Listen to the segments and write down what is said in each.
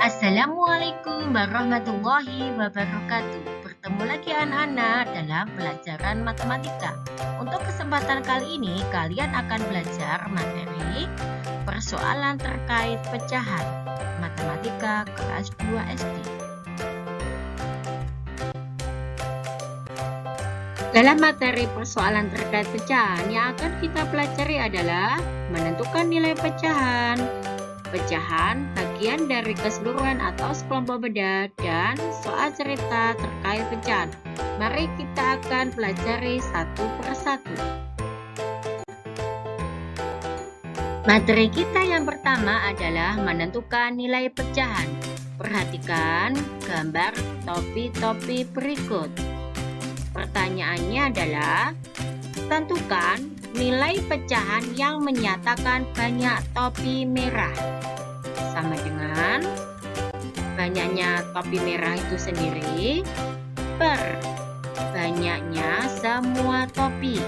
Assalamualaikum warahmatullahi wabarakatuh. Bertemu lagi anak-anak dalam pelajaran matematika. Untuk kesempatan kali ini kalian akan belajar materi persoalan terkait pecahan matematika kelas 2 SD. Dalam materi persoalan terkait pecahan yang akan kita pelajari adalah menentukan nilai pecahan, pecahan bagian dari keseluruhan atau sekelompok benda, dan soal cerita terkait pecahan. Mari kita akan pelajari satu persatu. Materi kita yang pertama adalah menentukan nilai pecahan. Perhatikan gambar topi-topi berikut. Pertanyaannya adalah, tentukan nilai pecahan yang menyatakan banyak topi merah. Sama dengan banyaknya topi merah itu sendiri per banyaknya semua topi.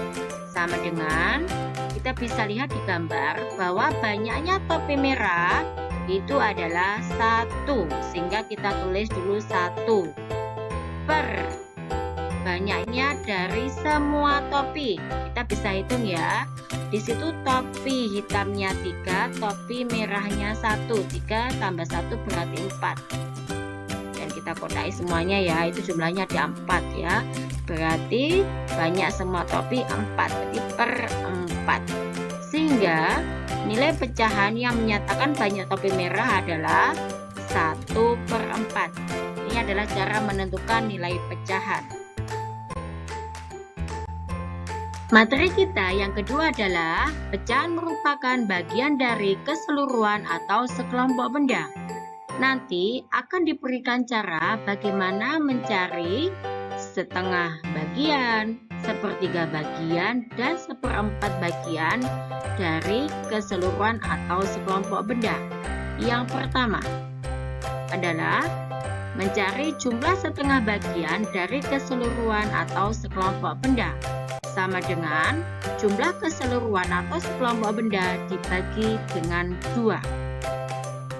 Sama dengan kita bisa lihat di gambar bahwa banyaknya topi merah itu adalah 1, sehingga kita tulis dulu 1 per banyaknya dari semua topi. Kita bisa hitung ya. Di situ topi hitamnya 3, topi merahnya 1. 3 tambah 1 berarti 4. Dan kita kodai semuanya ya, itu jumlahnya ada 4 ya. Berarti banyak semua topi 4, berarti per 4. Sehingga nilai pecahan yang menyatakan banyak topi merah adalah 1 per 4. Ini adalah cara menentukan nilai pecahan. Materi kita yang kedua adalah pecahan merupakan bagian dari keseluruhan atau sekelompok benda. Nanti akan diberikan cara bagaimana mencari setengah bagian, sepertiga bagian, dan seperempat bagian dari keseluruhan atau sekelompok benda. Yang pertama adalah mencari jumlah setengah bagian dari keseluruhan atau sekelompok benda. Sama dengan jumlah keseluruhan atau sekelompok benda dibagi dengan 2.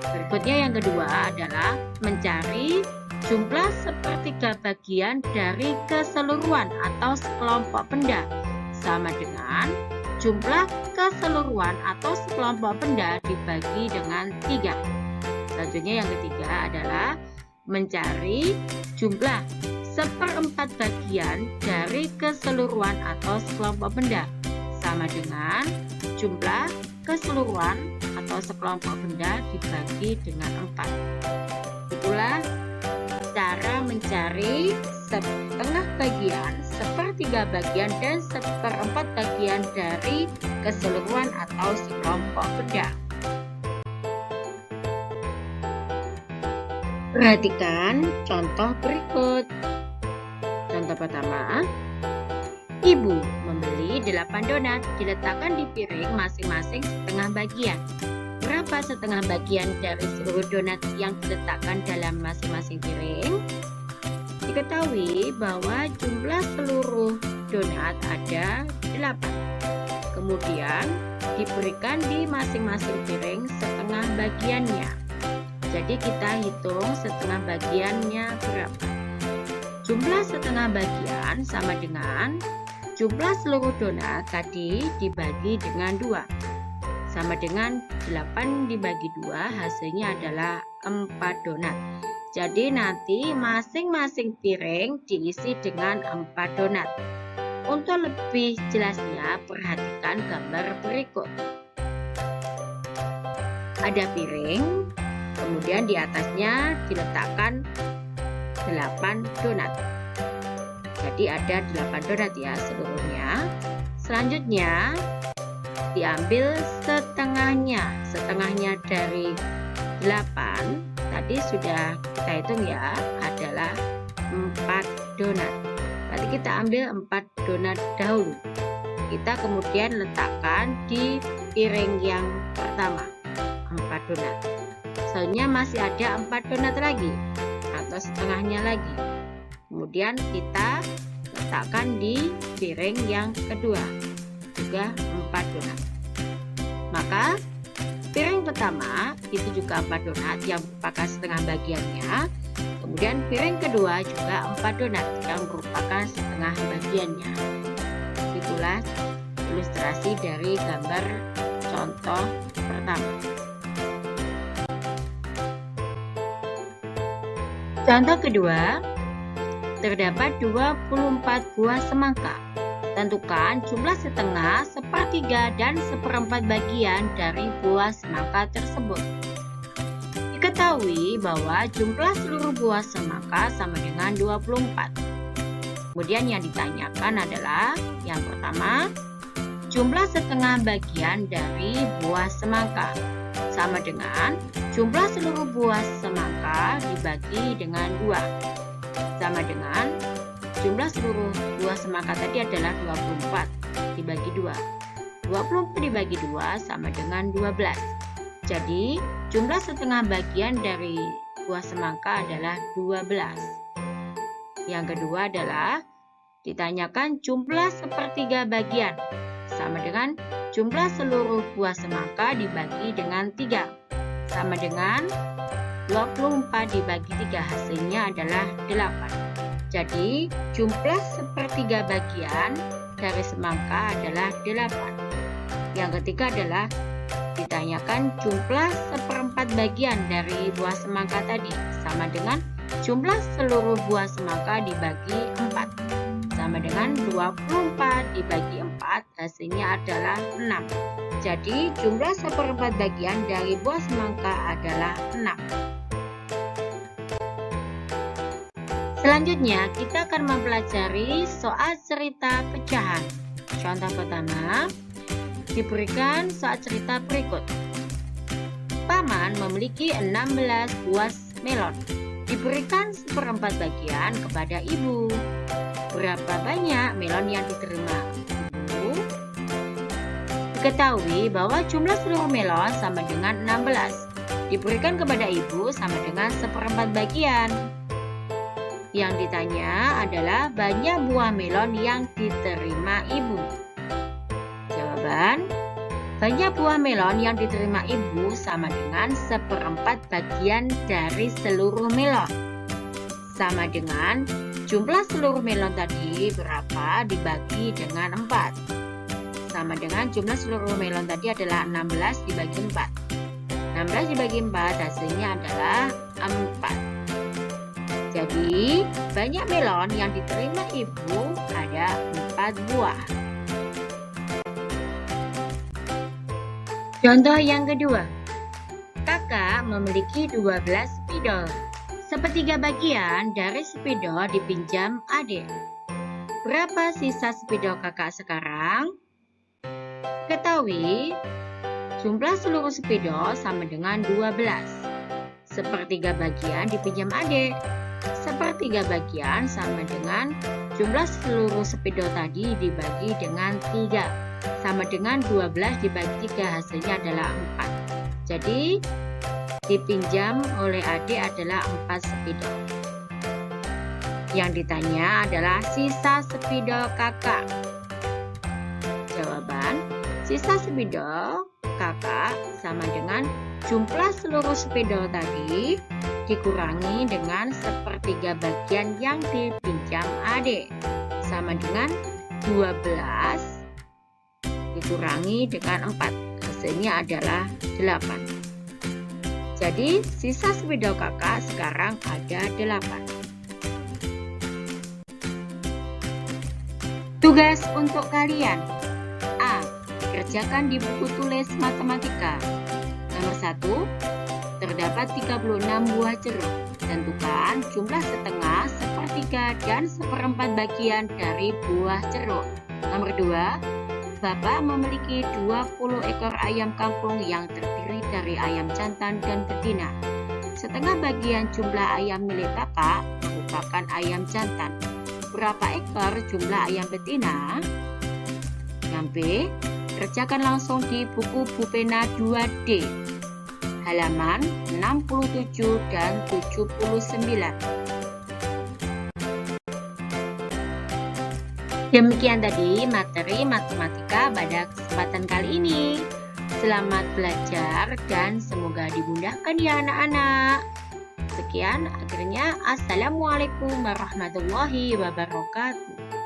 Berikutnya yang kedua adalah mencari jumlah sepertiga bagian dari keseluruhan atau sekelompok benda. Sama dengan jumlah keseluruhan atau sekelompok benda dibagi dengan 3. Selanjutnya yang ketiga adalah mencari jumlah seperempat bagian dari keseluruhan atau sekelompok benda. Sama dengan jumlah keseluruhan atau sekelompok benda dibagi dengan 4. Itulah cara mencari setengah bagian, sepertiga bagian, dan seperempat bagian dari keseluruhan atau sekelompok benda. Perhatikan contoh berikut. Contoh pertama, ibu membeli 8 donat, diletakkan di piring masing-masing setengah bagian. Berapa setengah bagian dari seluruh donat yang diletakkan dalam masing-masing piring? Diketahui bahwa jumlah seluruh donat ada 8. Kemudian diberikan di masing-masing piring setengah bagiannya. Jadi kita hitung setengah bagiannya berapa. Jumlah setengah bagian sama dengan jumlah seluruh donat tadi dibagi dengan 2. Sama dengan 8 dibagi 2 hasilnya adalah 4 donat. Jadi nanti masing-masing piring diisi dengan 4 donat. Untuk lebih jelasnya perhatikan gambar berikut. Ada piring, kemudian di atasnya diletakkan 8 donat. Jadi ada 8 donat ya seluruhnya. Selanjutnya diambil setengahnya. Setengahnya dari 8 tadi sudah kita hitung ya, adalah 4 donat. Berarti kita ambil 4 donat dahulu. Kita kemudian letakkan di piring yang pertama, 4 donat. Selanjutnya masih ada 4 donat lagi atau setengahnya lagi. Kemudian kita letakkan di piring yang kedua, juga 4 donat. Maka piring pertama itu juga 4 donat yang merupakan setengah bagiannya. Kemudian piring kedua juga 4 donat yang merupakan setengah bagiannya. Itulah ilustrasi dari gambar contoh pertama. Contoh kedua, terdapat 24 buah semangka. Tentukan jumlah setengah, sepertiga, dan seperempat bagian dari buah semangka tersebut. Diketahui bahwa jumlah seluruh buah semangka sama dengan 24. Kemudian yang ditanyakan adalah yang pertama, jumlah setengah bagian dari buah semangka sama dengan jumlah seluruh buah semangka dibagi dengan 2. Sama dengan jumlah seluruh buah semangka tadi adalah 24 dibagi 2. 24 dibagi 2 sama dengan 12. Jadi, jumlah setengah bagian dari buah semangka adalah 12. Yang kedua adalah ditanyakan jumlah sepertiga bagian. Sama dengan jumlah seluruh buah semangka dibagi dengan 3. Sama dengan 24 dibagi 3, hasilnya adalah 8. Jadi, jumlah sepertiga bagian dari semangka adalah 8. Yang ketiga adalah ditanyakan jumlah seperempat bagian dari buah semangka tadi. Sama dengan jumlah seluruh buah semangka dibagi 4. Sama dengan 24 dibagi 4, hasilnya adalah 6. Jadi, jumlah seperempat bagian dari buah semangka adalah 6. Selanjutnya, kita akan mempelajari soal cerita pecahan. Contoh pertama, diberikan soal cerita berikut. Paman memiliki 16 buah melon. Diberikan seperempat bagian kepada ibu. Berapa banyak melon yang diterima ibu? Diketahui bahwa jumlah seluruh melon sama dengan 16. Diberikan kepada ibu sama dengan seperempat bagian. Yang ditanya adalah banyak buah melon yang diterima ibu. Jawaban, banyak buah melon yang diterima ibu sama dengan seperempat bagian dari seluruh melon. Sama dengan jumlah seluruh melon tadi berapa dibagi dengan 4. Sama dengan jumlah seluruh melon tadi adalah 16 dibagi 4. 16 dibagi 4 hasilnya adalah 4. Jadi, banyak melon yang diterima ibu ada 4 buah. Contoh yang kedua. Kakak memiliki 12 spidol. Sepertiga bagian dari spidol dipinjam adik. Berapa sisa spidol kakak sekarang? Ketahui, jumlah seluruh spidol sama dengan 12. Sepertiga bagian dipinjam adik. Sepertiga bagian sama dengan jumlah seluruh spidol tadi dibagi dengan 3. Sama dengan 12 dibagi 3, hasilnya adalah 4. Jadi, dipinjam oleh adik adalah 4 spidol. Yang ditanya adalah sisa spidol kakak. Jawaban, sisa spidol kakak sama dengan jumlah seluruh spidol tadi dikurangi dengan sepertiga bagian yang dipinjam adik. Sama dengan 12 dikurangi dengan 4. Hasilnya adalah 8. Jadi, sisa spidol kakak sekarang ada 8. Tugas untuk kalian. A. Kerjakan di buku tulis matematika. Nomor 1. Terdapat 36 buah jeruk. Tentukan jumlah setengah, sepertiga, dan seperempat bagian dari buah jeruk. Nomor 2. Bapak memiliki 20 ekor ayam kampung yang terdiri dari ayam jantan dan betina. Setengah bagian jumlah ayam milik Bapak merupakan ayam jantan. Berapa ekor jumlah ayam betina? Yang B. Kerjakan langsung di buku Bupena 2D. Halaman 67 dan 79. Demikian tadi materi matematika pada kesempatan kali ini. Selamat belajar dan semoga dimudahkan ya anak-anak. Sekian akhirnya. Assalamualaikum warahmatullahi wabarakatuh.